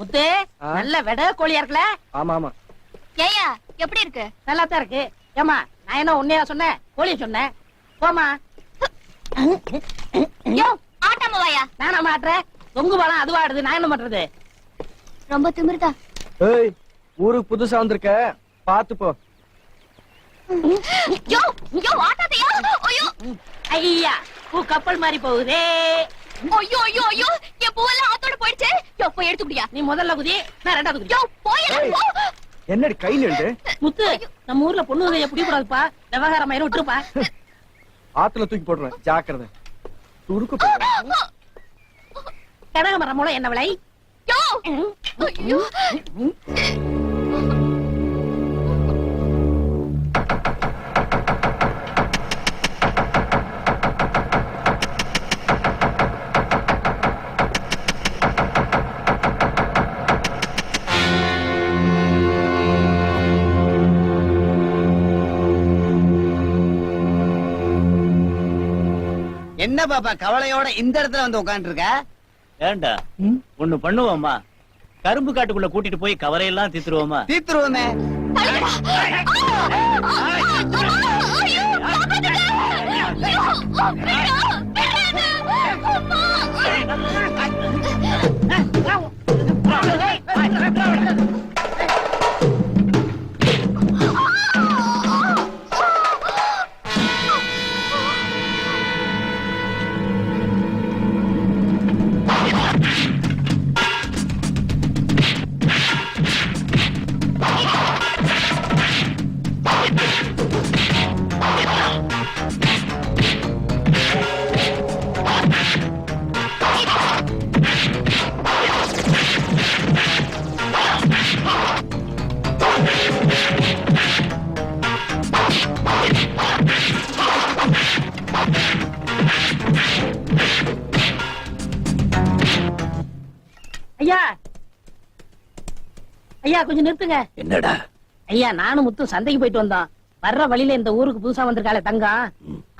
முத்து நல்ல வெட கோழியா இருக்குல்ல? ஆமா ஆமா. ஏயா எப்படி இருக்கு? நல்லா தான் இருக்கு. ஏமா நான் என்ன உன்னையா சொன்னேன், கோழிய சொன்னேன். போமா. யோ ஆட்டாம வாயா. நானா மாட்டுறேன்? தொங்கு பாலம் அதுவா ஆடுது, நான் என்ன பண்றது? ரொம்ப திமிருதா. ஏய், ஊருக்கு புதுசா வந்திருக்க, பாத்து போ. யோ யோ ஆட்டாதயா. ஐயோ ஐயா, பூ கப்பல் மாதிரி போகுதே. ஐயோ ஐயோ ஐயோ, என் பூவெல்லாம் ஆத்தோட போயிடுச்சு. யோ போய் எடுத்துக்கிட்டியா? நீ முதல்ல குதி, நான் ரெண்டாவது குதி. யோ போயல போ. என்னடி கை நின்று? முத்து, நம்ம ஊர்ல பொண்ணு கைய பிடி கூடாதுப்பா, விவகாரம் ஆயிரம் விட்டுருப்பா. ஆத்துல தூக்கி போடுறேன், ஜாக்கிரதை. துருக்கு போடுறேன். கனகமரம் மூலம் என்ன விலை? யோ ஐயோ. என்ன பாப்பா கவலையோட இந்த இடத்துல வந்து உட்கார்ந்து இருக்க? ஏண்டா ஒண்ணு பண்ணுவோமா? கரும்பு காட்டுக்குள்ள கூட்டிட்டு போய் கவலையெல்லாம் தீத்துருவோமா? தீத்துருவோமே. ஐயா ஐயா, கொஞ்சம் நிறுத்துங்க. என்னடா? ஐயா, நானும் முத்து சந்தைக்கு போயிட்டு வந்தோம். வர்ற வழியில இந்த ஊருக்கு புதுசா வந்திருக்காள தங்கம்,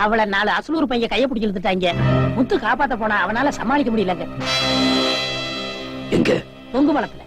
அவளை 4 அசலூர் பையன் கைய பிடிச்சு இழுத்துட்டாங்க. முத்து காப்பாத்த போனா அவனால சமாளிக்க முடியலங்க. எங்க? தொங்கு மலத்துல.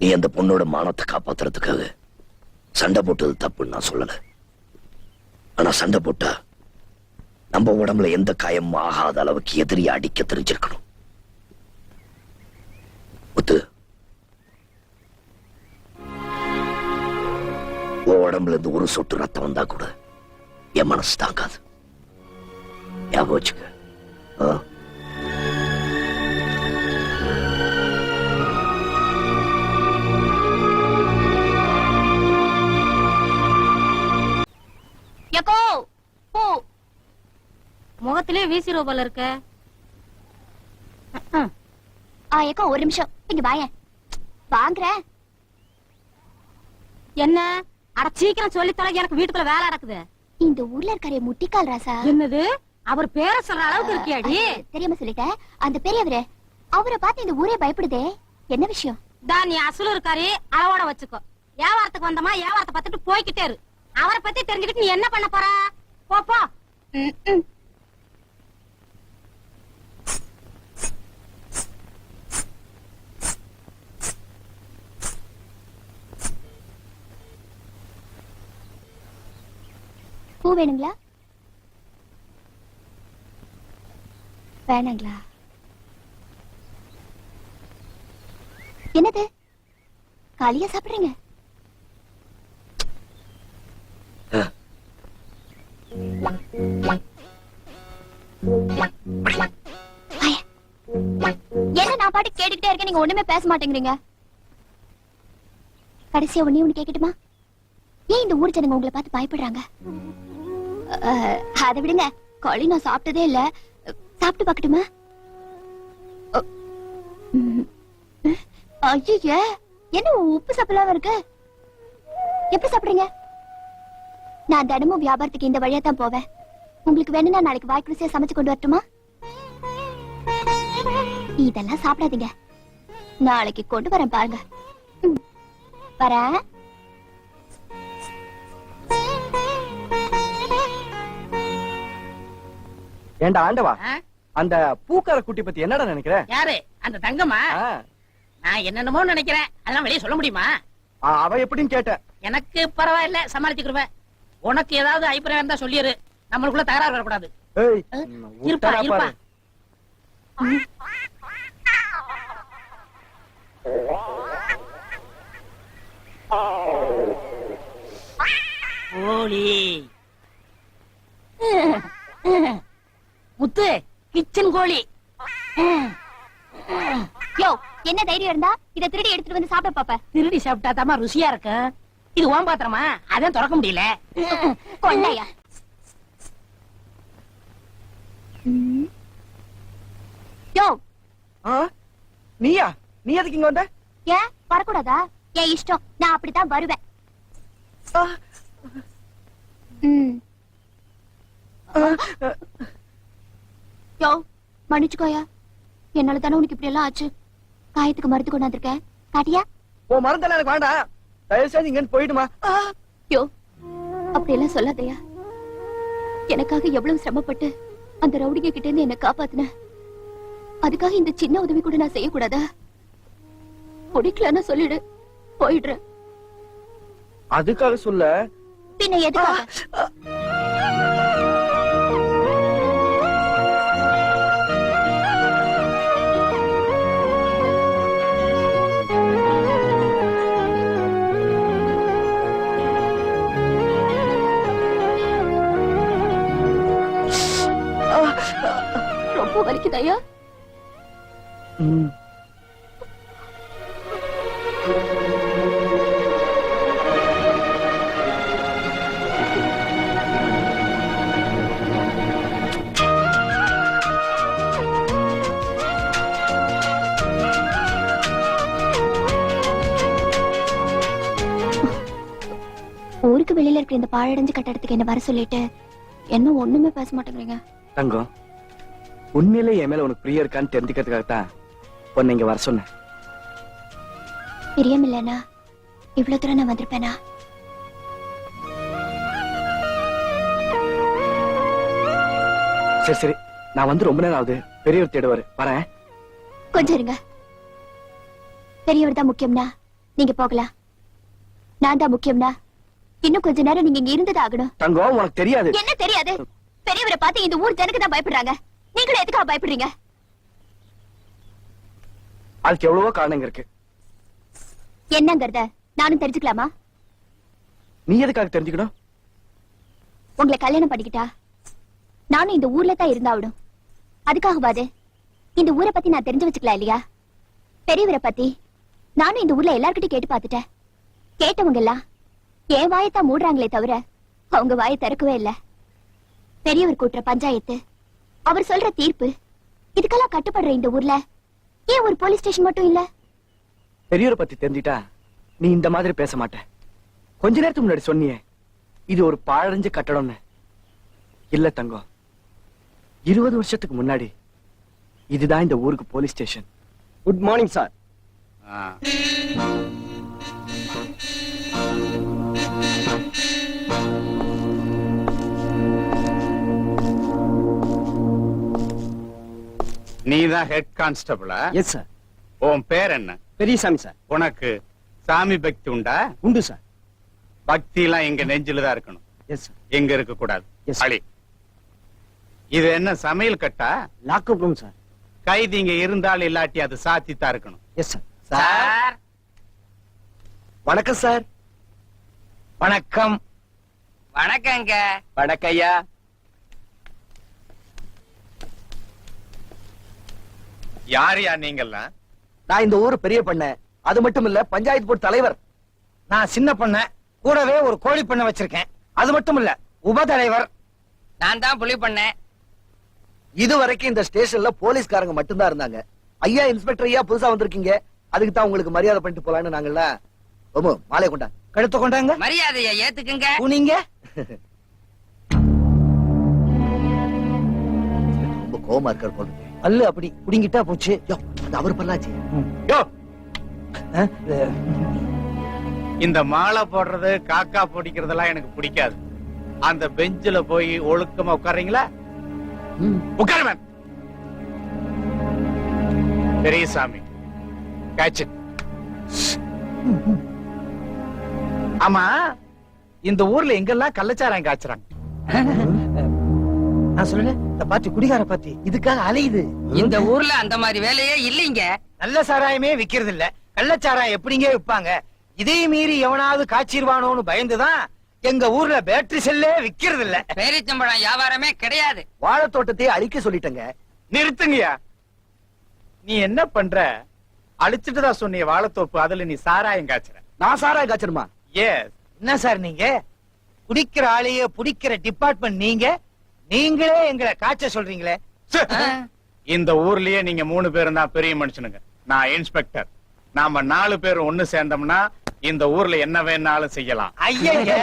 நீ அந்த பொண்ணோட மானத்தை காப்பாத்துறதுக்காக சண்டை போட்டது தப்புன்னு நான் சொல்லல. ஆனா சண்டை போட்டா நம்ம உடம்புல எந்த காயமும் ஆகாத அளவுக்கு எதிரியை அடிக்க தெரிஞ்சிருக்கணும். முத்து, உடம்புல இருந்து ஒரு சொட்டு ரத்தம் வந்தா கூட என் மனசு தாங்காது. ஞாபகம் வச்சுக்க. வீசிரோ போல இருக்க. ஏக்கா ஒரு நிமிஷம் இங்க வாயேன். வாங்குறேன். என்ன அட சீக்கிரம் சொல்லி தொலைங்க, எனக்கு வீட்டுக்குள்ள வேலை நடக்குது. இந்த ஊர்ல இருக்காரே முட்டிக்கால் ராசா. என்னது அவர் பேரை சொல்ற அளவுக்கு இருக்கியாடி? தெரியாம சொல்லிட்டேன். அந்த பெரியவரே, அவரை பார்த்து இந்த ஊரே பயப்படுதே, என்ன விஷயம்? தான் நீ அசலு இருக்காரு, அளவோட வச்சுக்கோ. வியாபாரத்துக்கு வந்தமா வியாபாரத்தை பார்த்துட்டு போய்கிட்டே இரு. அவரை பத்தி தெரிஞ்சுக்கிட்டு நீ என்ன பண்ண போற? போ போ. பூ வேணுங்களா? வேணாங்களா? என்னது காலியா சாப்பிடுறீங்க? என்ன நான் பாட்டு கேட்டுக்கிட்டே இருக்கேன், நீங்க ஒண்ணுமே பேச மாட்டேங்கிறீங்க. கடைசியா ஒண்ணு கேக்கட்டுமா? ஏன் இந்த ஊர் ஜனங்க உங்களை பார்த்து பயப்படுறாங்க? அதை விடுங்க, களி நான் சாப்பிட்டதே இல்ல. சாப்பிட்டு பாக்கட்டுமா? ஐயே, என்ன உப்பு சாப்பிடலாம் இருக்கு? எப்படி சாப்பிடுறீங்க? நான் தினமும் வியாபாரத்துக்கு இந்த வழியா தான் போவேன். உங்களுக்கு வேணும்னா நாளைக்கு வாய்க்கு ருசியா சமைச்சு கொண்டு வரட்டுமா? இதெல்லாம் சாப்பிடாதீங்க, நாளைக்கு கொண்டு வரேன் பாருங்க. வரேன். ஏண்டா ஆண்டவா, அந்த பூக்கார குட்டி பத்தி என்னடா நினைக்கிற? யாரு அந்த தங்கம்மா? ஆ, நான் என்னென்னமோ நினைக்கிறேன், அதெல்லாம் வெளியே சொல்ல முடியுமா? அவ எப்படின்னு கேட்ட. எனக்கு பரவாயில்ல, சமாளிச்சுக்கிருவேன். உனக்கு ஏதாவது அபிப்பிராயம் இருந்தா சொல்லிரு, நம்மளுக்குள்ள தகராறு வரக்கூடாது. ஏய், இருப்பா விட்டா இருப்பா. பாரு. கோழி முத்து, கிச்சன் கோழி. யோ, என்ன தைரியம் இருந்தா இத திருடி எடுத்துட்டு வந்து சாப்பிட பாப்ப? திருடி சாப்பிட்டா தாமா ருசியா இருக்கும். இது ஓம் பாத்திரமா, அதான் திறக்க முடியல. கொண்டையா? யோ, நீயா? நீ எதுக்கு இங்க வந்த? ஏன் வரக்கூடாதா? என் இஷ்டம், நான் அப்படித்தான் வருவேன். யோ, மன்னிச்சுக்கோயா, என்னால தானே உனக்கு இப்படி எல்லாம் ஆச்சு. காயத்துக்கு மருந்து கொண்டாந்துருக்கேன், காட்டியா? ஓ மருந்தெல்லாம் எனக்கு வேண்டாம், தயவு செஞ்சு இங்க போயிடுமா. யோ, அப்படி எல்லாம் சொல்லாதயா. எனக்காக எவ்வளவு சிரமப்பட்டு அந்த ரவுடிங்க கிட்ட இருந்து என்ன காப்பாத்துன. அதுக்காக இந்த சின்ன உதவி கூட நான் செய்யக்கூடாதா? பிடிக்கலன்னு சொல்லிடு, போயிடுறேன். அதுக்காக சொல்ல. பின்ன எதுக்காக? ரொம்ப வலிக்குதாயா? ஊருக்கு வெளியில இருக்கிற இந்த பாழடைஞ்ச கட்டடத்துக்கு என்ன வர சொல்லிட்டு என்ன ஒண்ணுமே பேச மாட்டேங்கிறீங்க? தங்கம், உண்மையிலே என் மேல உனக்கு பிரியம் இருக்கான்னு தெரிஞ்சுக்கிறதுக்காகத்தான் பொண்ணு இங்க வர சொன்னேன். பிரியம் இல்லனா இவ்வளவு தூரம் நான் வந்திருப்பேனா? சரி சரி, நான் வந்து ரொம்ப நேரம் ஆகுது. பெரியவர் தேடுவாரு, வரேன். கொஞ்சம் இருங்க. பெரியவர் தான் முக்கியம்னா நீங்க போகலாம். நான் தான் முக்கியம்னா இன்னும் கொஞ்ச நேரம் நீங்க இங்க இருந்ததாகணும். தங்கம், உனக்கு தெரியாது. என்ன தெரியாது? பெரியவரை பார்த்து இந்த ஊர் ஜனக்கு தான் பயப்படுறாங்க. நீங்களும் எதுக்காக பயப்படுறீங்க? அதுக்கு எவ்வளவோ காரணங்க இருக்கு. என்னங்கறத நானும் தெரிஞ்சுக்கலாமா? நீ எதுக்காக தெரிஞ்சுக்கணும்? உங்களை கல்யாணம் பண்ணிக்கிட்டா நானும் இந்த ஊர்ல தான் இருந்தாவிடும். அதுக்காகவாது இந்த ஊரை பத்தி நான் தெரிஞ்சு வச்சுக்கலாம் இல்லையா? பெரியவரை பத்தி நானும் இந்த ஊர்ல எல்லார்கிட்டயும் கேட்டு பார்த்துட்டேன். கேட்டவங்க எல்லாம் என் வாயத்தான் மூடுறாங்களே தவிர அவங்க வாயை திறக்கவே இல்ல. பெரியவர் கூட்டுற பஞ்சாயத்து அவர் சொல்ற தீர்ப்பு இதுக்கெல்லாம் கட்டுப்படுற இந்த ஊர்ல ஏன் ஒரு போலீஸ் ஸ்டேஷன் மட்டும் இல்ல? பெரியவரை பத்தி தெரிஞ்சிட்டா நீ இந்த மாதிரி பேச மாட்ட. கொஞ்ச நேரத்துக்கு முன்னாடி சொன்னியே இது ஒரு பாழடைஞ்ச கட்டடம்னு. இல்ல தங்கம், 20 வருஷத்துக்கு முன்னாடி இதுதான் இந்த ஊருக்கு police station. Good morning sir. நீதான் ஹெட் கான்ஸ்டபிளா? Yes sir. உன் பேர் என்ன? பெரியசாமி சார். உனக்கு சாமி பக்தி உண்டா? உண்டு சார். பக்தி எல்லாம் எங்க நெஞ்சில தான் இருக்கணும், எஸ் சார். எங்க இருக்க கூடாது. Yes. அழி. இது என்ன சமையல் கட்டா? Lockup room sir. கைதிங்க இருந்தால் இல்லாட்டி அது சாத்தித்தான் இருக்கணும். Yes sir. சார் வணக்கம் சார். வணக்கம். வணக்கங்க. வணக்கம் ஐயா. யாரையா நீங்கெல்லாம்? நான் இந்த ஊரு பெரிய பண்ண, அது மட்டும் இல்ல பஞ்சாயத்து போர்டு தலைவர். நான் சின்ன பண்ண, கூடவே ஒரு கோழி பண்ண வச்சிருக்கேன். அது மட்டும் இல்ல, உபதலைவர். நான் தான் புலி பண்ணேன். இது வரைக்கும் இந்த ஸ்டேஷன்ல போலீஸ்காரங்க மட்டும்தான் இருந்தாங்க. ஐயா இன்ஸ்பெக்டர் ஐயா புதுசா வந்திருக்கீங்க, அதுக்கு தான் உங்களுக்கு மரியாதை பண்ணிட்டு போலான்னு நாங்கல்ல. ஓமோ மாலை கொண்டா. கழுத்து கொண்டாங்க. மரியாதையை ஏத்துக்குங்க. நீங்க ரொம்ப கோவமா இருக்காரு போல. அல்ல அப்படி புடிங்கிட்டா போச்சு. அது அவர் பல்லாச்சு. யோ, இந்த மாலை போடுறது காக்கா பிடிக்கிறதெல்லாம் எனக்கு பிடிக்காது. அந்த பெஞ்சில போய் ஒழுக்கமா உட்கார்றீங்களா? உட்காருவேன். Periyasamy catch it. ஆமா, இந்த ஊர்ல எங்கெல்லாம் கள்ளச்சாராயம் காய்ச்சறாங்க? நான் சொல்லல, இந்த பாத்தி குடிகார பாத்தி இதுக்காக அலையுது. இந்த ஊர்ல அந்த மாதிரி வேலையே இல்லைங்க. நல்ல சாராயமே விக்கிறது இல்ல, கள்ளச்சாராயம் எப்படிங்க விப்பாங்க? இதே மீறி எவனாவது காய்ச்சிருவானோன்னு பயந்துதான் எங்க ஊர்ல பேட்டரி செல்லே விக்கிறது இல்ல. பேரிச்சம்பழம் வியாபாரமே கிடையாது. வாழைத் தோட்டத்தையே அழிக்க சொல்லிட்டங்க. நிறுத்துங்கயா. நீ என்ன பண்ற? அழிச்சிட்டு தான் சொன்னிய வாழைத்தோப்பு, அதுல நீ சாராயம் காய்ச்சற. நான் சாராயம் காய்ச்சணுமா? எஸ். என்ன சார் நீங்க? குடிக்கிற ஆளைய புடிக்கிற டிபார்ட்மெண்ட் நீங்க, நீங்களே எங்களை காய்ச்ச சொல்றீங்களே. இந்த ஊர்லயே நீங்க 3 பேரும் தான் பெரிய மனுஷனுங்க. நான் இன்ஸ்பெக்டர். நாம 4 பேரும் ஒண்ணு சேர்ந்தோம்னா இந்த ஊர்ல என்ன வேணாலும் செய்யலாம். ஐயய்ய,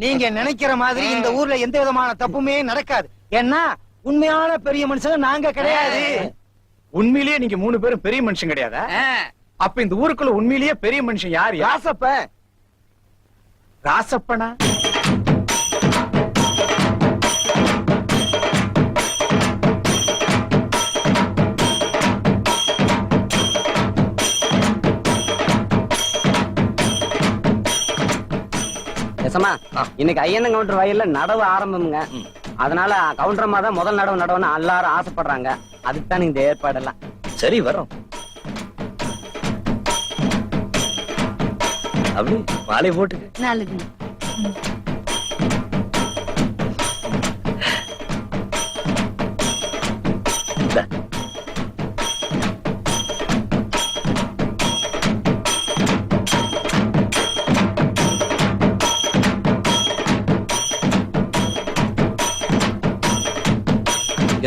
நீங்க நினைக்கிற மாதிரி இந்த ஊர்ல எந்த விதமான தப்புமே நடக்காது. ஏன்னா உண்மையான பெரிய மனுஷங்க நாங்க கிடையாது. உண்மையிலேயே நீங்க 3 பேரும் பெரிய மனுஷன் கிடையாதா? அப்ப இந்த ஊருக்குள்ள உண்மையிலேயே பெரிய மனுஷன் யார்? ராசப்ப. ராசப்பனா? இன்னைக்கு ஐயன் கவுண்டர் வயல்ல நடவு ஆரம்பமுங்க. அதனால கவுண்டரமா தான் முதல் நடவு நடவுன்னு எல்லாரும் ஆசைப்படுறாங்க. அதுக்கு தான் இந்த ஏற்பாடெல்லாம். சரி வரோம். அப்படி மாலை போட்டுக்க. நல்லது. இந்தா.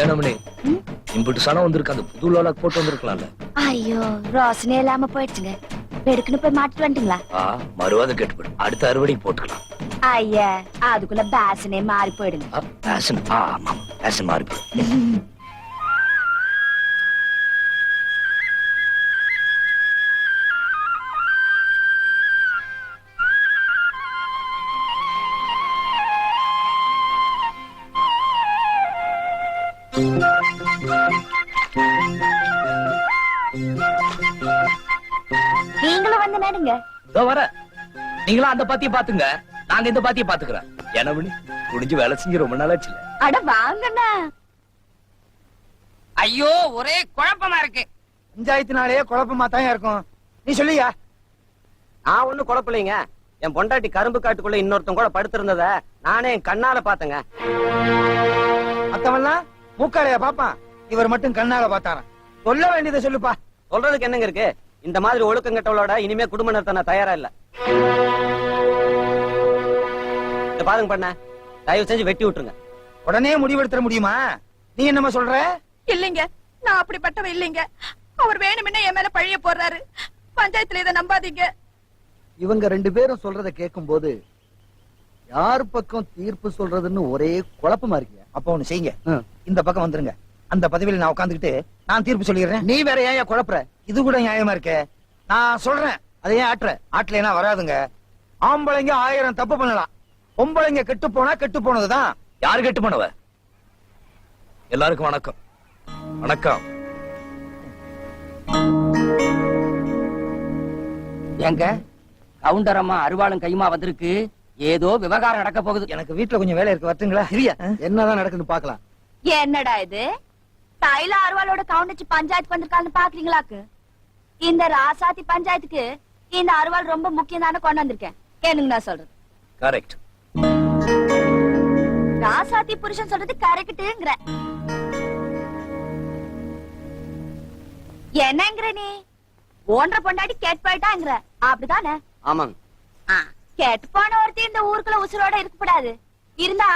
ஏனமணி, இம்புட்டு சனம் வந்திருக்கு, அந்த புது லோலாக் போட்டு வந்திருக்கலாம்ல. ஐயோ, ரோசனே இல்லாம போயிடுச்சுங்க. வெடுக்குன்னு போய் மாட்டிட்டு வந்துட்டீங்களா? மறுவாத கேட்டுப்படும். அடுத்த அறுவடைக்கு போட்டுக்கலாம். ஐயா, அதுக்குள்ள பேசனே மாறி போயிடுங்க. பேஷன். ஆமா, பேஷன் மாறி போயிடும். நீங்களும் வந்து நடுங்க. வர நீங்களும் அந்த பாத்திய பாத்துங்க, நாங்க இந்த பாத்திய பாத்துக்கிறோம். ஏனமணி, குடிஞ்சு வேலை செஞ்சு ரொம்ப நாளாச்சு. அட வாங்கண்ணா. ஐயோ, ஒரே குழப்பமா இருக்கு. பஞ்சாயத்தினாலே குழப்பமா தான் இருக்கும். நீ சொல்லியா? நான் ஒண்ணும் குழப்பலைங்க. என் பொண்டாட்டி கரும்பு காட்டுக்குள்ள இன்னொருத்தன் கூட படுத்திருந்தத நானே என் கண்ணால பாத்தங்க. மத்தவன்லாம் மூக்காளைய பாப்பான், இவர் மட்டும் கண்ணால பார்த்தாராம். சொல்ல வேண்டியதை சொல்லுப்பா. சொல்றதுக்கு என்னங்க இருக்கு? இந்த மாதிரி ஒழுக்கம் கெட்டவளோட இனிமே குடும்ப நடத்த நான் தயாரா இல்ல. பாருங்க பண்ண, தயவு செஞ்சு வெட்டி விட்டுருங்க. உடனே முடிவெடுத்துற முடியுமா? நீ என்னம்மா சொல்ற? இல்லைங்க, நான் அப்படிப்பட்டவ இல்லைங்க. அவர் வேணும்னே என் மேல பழிய போடுறாரு. பஞ்சாயத்துல இதை நம்பாதீங்க. இவங்க 2 பேரும் சொல்றத கேட்கும்போது யார் பக்கம் தீர்ப்பு சொல்றதுன்னு ஒரே குழப்பமா இருக்கியா? அப்ப ஒண்ணு செய்யுங்க, இந்த பக்கம் வந்துருங்க. அந்த பதவியில நான் உட்காந்துக்கிட்டு நான் தீர்ப்பு சொல்லிடுறேன். நீ வேற ஏன் குழப்புற? இது கூட நியாயமா இருக்கே. நான் சொல்றேன், அதை ஏன் ஆட்டுற? ஆட்டலைன்னா வராதுங்க. ஆம்பளைங்க 1000 தப்பு பண்ணலாம், பொம்பளைங்க கெட்டு போனா கெட்டு போனதுதான். யாரு கெட்டு போனவ? எல்லாருக்கும் வணக்கம். வணக்கம். எங்க கவுண்டர் அம்மா அருவாளும் கையுமா வந்திருக்கு. ஏதோ விவகாரம் நடக்க போகுது. எனக்கு வீட்டுல கொஞ்சம் வேலை இருக்கு, வரட்டுங்களா? சரியா? என்னதான் நடக்குன்னு பாக்கலாம். என்னடா இது? தைல அருவாளோட கவுண்டச்சு பஞ்சாயத்துக்கு வந்திருக்கான்னு பாக்குறீங்களாக்கு? இந்த ராசாத்தி பஞ்சாயத்துக்கு இந்த அருவாள் ரொம்ப முக்கியம் தானே கொண்டு வந்திருக்கேன். ஏனுங்க நான் சொல்றது கரெக்ட். ராசாத்தி புருஷன் சொல்றது கரெக்ட்டுங்கிற. என்னங்கிற நீ? ஓன்ற பொண்டாடி கேட் போயிட்டாங்கிற, அப்படிதானே? ஆமாங்க. கேட்டு போன ஒருத்தி இந்த ஊருக்குள்ள உசுரோட இருக்கக்கூடாது. இருந்தா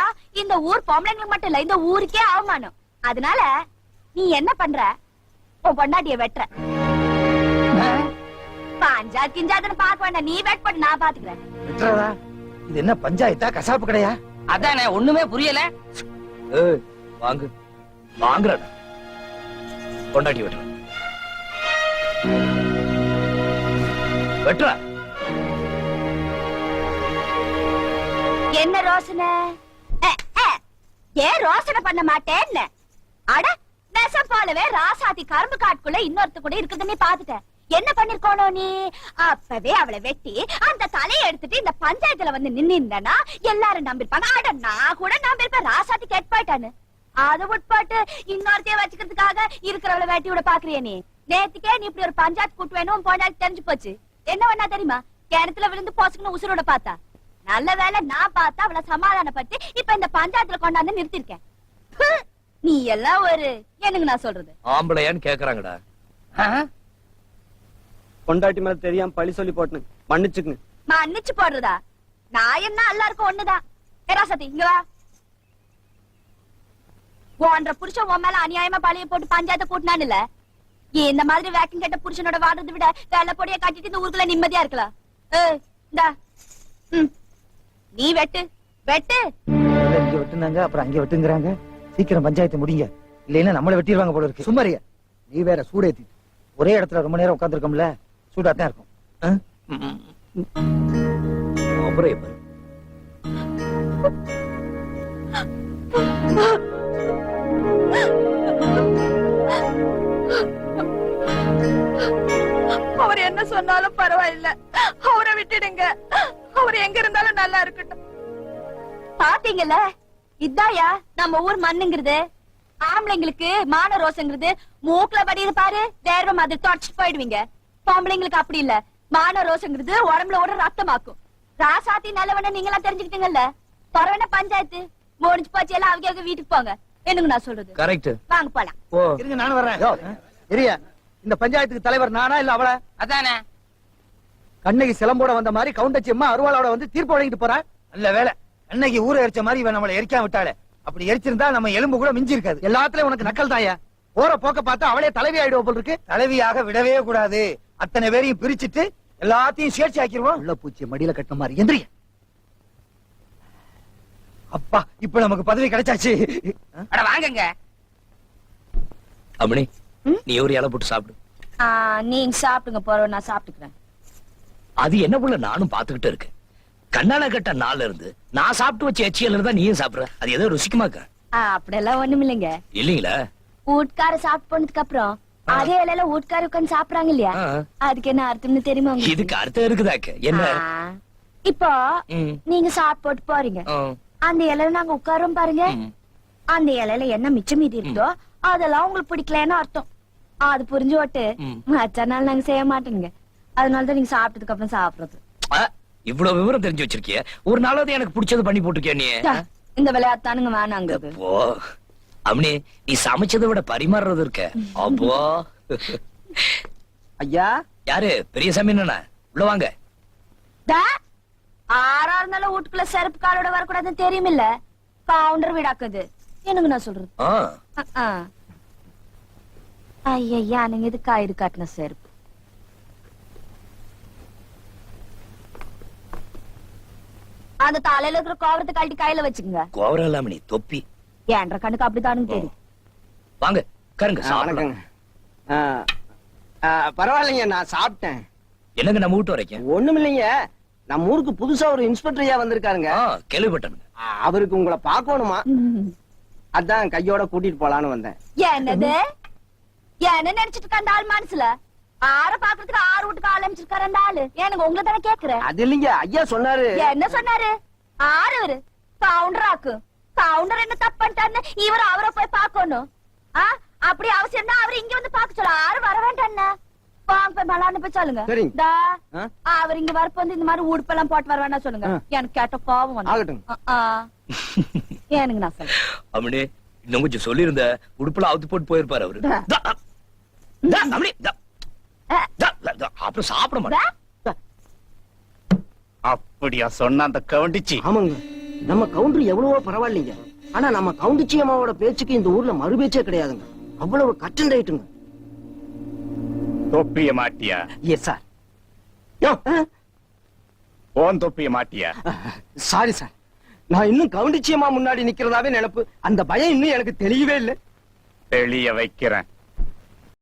இந்த ஊர் பொம்பளைங்களுக்கு மட்டும் இல்ல, இந்த ஊருக்கே அவமானம். அதனால நீ என்ன பண்ற? உன் பொண்டாட்டிய வெட்டுற. பஞ்சாயத்து கிஞ்சாதுன்னு பாக்க வேண்டாம், நீ வெட் போட்டு நான் பாத்துக்கிறேன். விட்டுறதா? இது என்ன பஞ்சாயத்தா, கசாப்பு கடையா? அதானே ஒண்ணுமே புரியல. வாங்கு வாங்குற கொண்டாடி வெட்டுற வெட்டுற. என்ன ரோசனை? ஏன் ரோசனை பண்ண மாட்டேன்னு? அட நெசம் போலவே ராசாத்தி கரும்பு காட்டுக்குள்ள இன்னொருத்த கூட இருக்குதுன்னு பாத்துட்டேன். என்ன பண்ணிருக்கோனோ நீ? அப்பவே அவளை வெட்டி அந்த தலையை எடுத்துட்டு இந்த பஞ்சாயத்துல வந்து நின்னுந்தனா எல்லாரும் நம்பிருப்பாங்க. அட நான் கூட நம்பிருப்பேன், ராசாத்தி கேட்டு போயிட்டான்னு. அதை உட்பட்டு இன்னொருத்தைய வச்சுக்கிறதுக்காக இருக்கிறவளை வெட்டி விட பாக்குறிய நீ? நேத்துக்கே நீ இப்படி ஒரு பஞ்சாயத்து கூட்டு வேணும் பொண்டாட்டி தெரிஞ்சு போச்சு. என்ன வேணா தெரியுமா? கிணத்துல விழுந்து போசுக்கணும் உசுரோட பார்த்தா. நல்ல வேலை நான் பார்த்தா அவளை சமாதானப்படுத்தி இப்ப இந்த பஞ்சாயத்துல கொண்டாந்து நிறுத்திருக்கேன். நீ எல்லாம் ஒரு என்னங்க நான் சொல்றது? ஆம்பளையான்னு கேக்குறாங்கடா. பொண்டாட்டி மேல தெரியாம பழி சொல்லி போட்டு மன்னிச்சுக்குங்க. மன்னிச்சு போடுறதா? நான் என்ன எல்லாருக்கும் ஒண்ணுதான். ராசாத்தி இங்க வா. ஓன்ற புருஷன் உன் மேல அநியாயமா பழிய போட்டு பஞ்சாயத்தை கூட்டினான்னு இல்ல. இந்த மாதிரி வேக்கம் கேட்ட புருஷனோட வாடுறதை விட வெள்ள பொடிய கட்டிட்டு இந்த ஊருக்குள்ள நிம்மதியா இருக்கலாம். இந்தா நீ வெட்டு வெட்டு. இங்க வெட்டுனாங்க, அப்புறம் அங்க வெட்டுங்கிறாங்க. சீக்கிரம் பஞ்சாயத்து முடிங்க, இல்லைன்னா நம்மள வெட்டிடுவாங்க போல இருக்கு. சும்மாரியா? நீ வேற சூடேத்தி. ஒரே இடத்துல ரொம்ப நேரம் உட்கார்ந்து இருக்கோம்ல, சூடாத்தான் இருக்கும். அப்புறம் எப்ப அவர் என்ன சொன்னாலும் பரவாயில்ல, அவரை விட்டுடுங்க. அவர் எங்க இருந்தாலும் நல்லா இருக்கட்டும். பாத்தீங்கல்ல, இதாயா நம்ம ஊர் மண்ணுங்கிறது. ஆம்பளைங்களுக்கு மான ரோசங்கிறது மூக்குல படியில பாரு, வேர்வை மாதிரி தொடச்சிட்டு போயிடுவீங்க. பொம்பளைங்களுக்கு அப்படி இல்ல, மான ரோசங்கிறது உடம்புல ஓட ரத்தமாக்கும். ராசாத்தி நல்லவன நீங்களா தெரிஞ்சுக்கிட்டீங்கல்ல. பரவாயில்ல, பஞ்சாயத்து முடிஞ்சு போச்சு, எல்லாம் அவங்க வீட்டுக்கு போங்க. என்னங்க நான் சொல்றது? கரெக்ட். வாங்க போலாம். இருங்க, நானும் வர்றேன். சரியா? இந்த பஞ்சாயத்துக்கு தலைவர் நானா இல்ல அவள? அதானே கண்ணகி சிலம்போட வந்த மாதிரி கவுண்டச்சி அம்மா அருவாளோட வந்து தீர்ப்பு வழங்கிட்டு போறா. நல்ல வேலை, அன்னைக்கு ஊரை எரிச்ச மாதிரி இவன் நம்மளை எரிக்காம விட்டாளே. அப்படி எரிச்சிருந்தா நம்ம எலும்பு கூட மிஞ்சி இருக்காது. எல்லாத்துலயும் உனக்கு நக்கல் தாயா. போற போக்க பார்த்தா அவளே தலைவி ஆயிடுவ போல் இருக்கு. தலைவியாக விடவே கூடாது. அத்தனை பேரையும் பிரிச்சுட்டு எல்லாத்தையும் சேர்ச்சி ஆக்கிடுவோம். உள்ள பூச்சி மடியில கட்டின மாதிரி எந்திரிய. அப்பா, இப்ப நமக்கு பதவி கிடைச்சாச்சு. அட வாங்குங்க. அம்மணி, நீ ஒரு இலை போட்டு சாப்பிடு. நீங்க சாப்பிடுங்க, போறோம் நான் சாப்பிட்டுக்கிறேன். அது என்ன புள்ள, நானும் பாத்துக்கிட்டு இருக்கேன். கண்ணால கட்ட நாள்ல இருந்து நான் சாப்பிட்டு வச்ச எச்சியல் இருந்தா நீயும் சாப்பிடுற. அது ஏதோ ருசிக்குமாக்க? அப்படியெல்லாம் ஒண்ணும் இல்லைங்க. இல்லீங்களா? வீட்டுக்கார சாப்பிட்டு போனதுக்கு அப்புறம் அதே இலையில வீட்டுக்கார உட்கார்ந்து சாப்பிடுறாங்க இல்லையா? அதுக்கு என்ன அர்த்தம்னு தெரியுமா உங்களுக்கு? இதுக்கு அர்த்தம் இருக்குதாக்க? என்ன? இப்போ நீங்க சாப்பிட்டு போட்டு போறீங்க, அந்த இலையில நாங்க உட்காரோம் பாருங்க. அந்த இலையில என்ன மிச்சம் மீதி இருக்குதோ அதெல்லாம் உங்களுக்கு பிடிக்கலன்னு அர்த்தம். அது புரிஞ்சு ஓட்டு மற்ற நாள் நாங்க செய்ய மாட்டோங்க. அதனாலதான் நீங்க சாப்பிட்டதுக்கு அப்புறம் சாப்பிடுறது. இவ்வளவு விவரம் தெரிஞ்சு வச்சிருக்கிய. ஒரு நாளாவது எனக்கு பிடிச்சது பண்ணி போட்டுருக்கிய நீ. இந்த விளையாட்டானுங்க வேணாங்க. அம்னி, நீ சமைச்சதை விட பரிமாறுறது இருக்க. அப்போ ஐயா, யாரு பெரிய சாமி? என்ன உள்ள வாங்க. ஆறா இருந்தாலும் வீட்டுக்குள்ள செருப்பு காலோட வரக்கூடாதுன்னு தெரியுமில்ல. கவுண்டர் வீடாக்குது. என்னங்க நான் சொல்றது? ஐயா நீங்க இது காயிறு காட்டின செருப்பு அந்த தலையில இருக்கிற கோவரத்தை கழட்டி கையில வச்சுக்கோங்க. கோவரலாமணி தொப்பி ஏன்ற கண்ணுக்கு அப்படித்தானுங்க தெரியும். வாங்க கருங்க வணக்கங்க. பரவாயில்லைங்க, நான் சாப்பிட்டேன். என்னங்க நம்ம வீட்டு வரைக்கும் ஒண்ணும் இல்லைங்க, நம்ம ஊருக்கு புதுசா ஒரு இன்ஸ்பெக்டர் ஐயா வந்திருக்காருங்க. கேள்விப்பட்டேங்க. அவருக்கு உங்களை பார்க்கணுமா, அதான் கையோட கூட்டிட்டு போலான்னு வந்தேன். என்னது என்ன நினைச்சிட்டு இருக்க அந்த ஆள் மனசுல? ஆற பாக்குறதுக்கு 6 வீட்டுக்கு ஆரம்பிச்சிருக்காரு அந்த ஆளு. எனக்கு உங்களை தானே கேக்குறேன். அது இல்லைங்க, ஐயா சொன்னாரு. என்ன சொன்னாரு? ஆறு கவுண்டராக்கு கவுண்டர் என்ன தப்பு பண்ணிட்டாருன்னு இவர் அவரை போய் பாக்கணும். அப்படி அவசியம் தான் அவர் இங்க வந்து பாக்க சொல்ல. ஆறு வர வேண்டாம், வாங்க போய் மலான்னு போய் சொல்லுங்க. சரிங்க. டா, அவர் இங்க வரப்ப வந்து இந்த மாதிரி உடுப்பெல்லாம் போட்டு வர வேண்டாம் சொல்லுங்க. எனக்கு கேட்ட கோபம் வந்து ஆகட்டும். ஏனுங்க நான் சொல்றேன். அவனே இன்னும் கொஞ்சம் சொல்லியிருந்த உடுப்புல அவுத்து போட்டு போயிருப்பாரு அவரு. அப்புறம் சாப்பிட மாட்டேன். அப்படியா சொன்ன அந்த கவண்டிச்சு? ஆமாங்க, நம்ம கவுண்டர் எவ்வளவோ பரவாயில்லைங்க, ஆனா நம்ம கவுண்டிச்சி அம்மாவோட பேச்சுக்கு இந்த ஊர்ல மறு பேச்சே கிடையாதுங்க. அவ்வளவு கட்டன் ரைட்டுங்க. தொப்பிய மாட்டியா? Yes sir. ஓன் தொப்பிய மாட்டியா? சாரி சார், நான் இன்னும் கவுண்டிச்சி அம்மா முன்னாடி நிக்கிறதாவே நினைப்பு. அந்த பயம் இன்னும் எனக்கு தெரியவே இல்லை. தெளிய வைக்கிறேன்.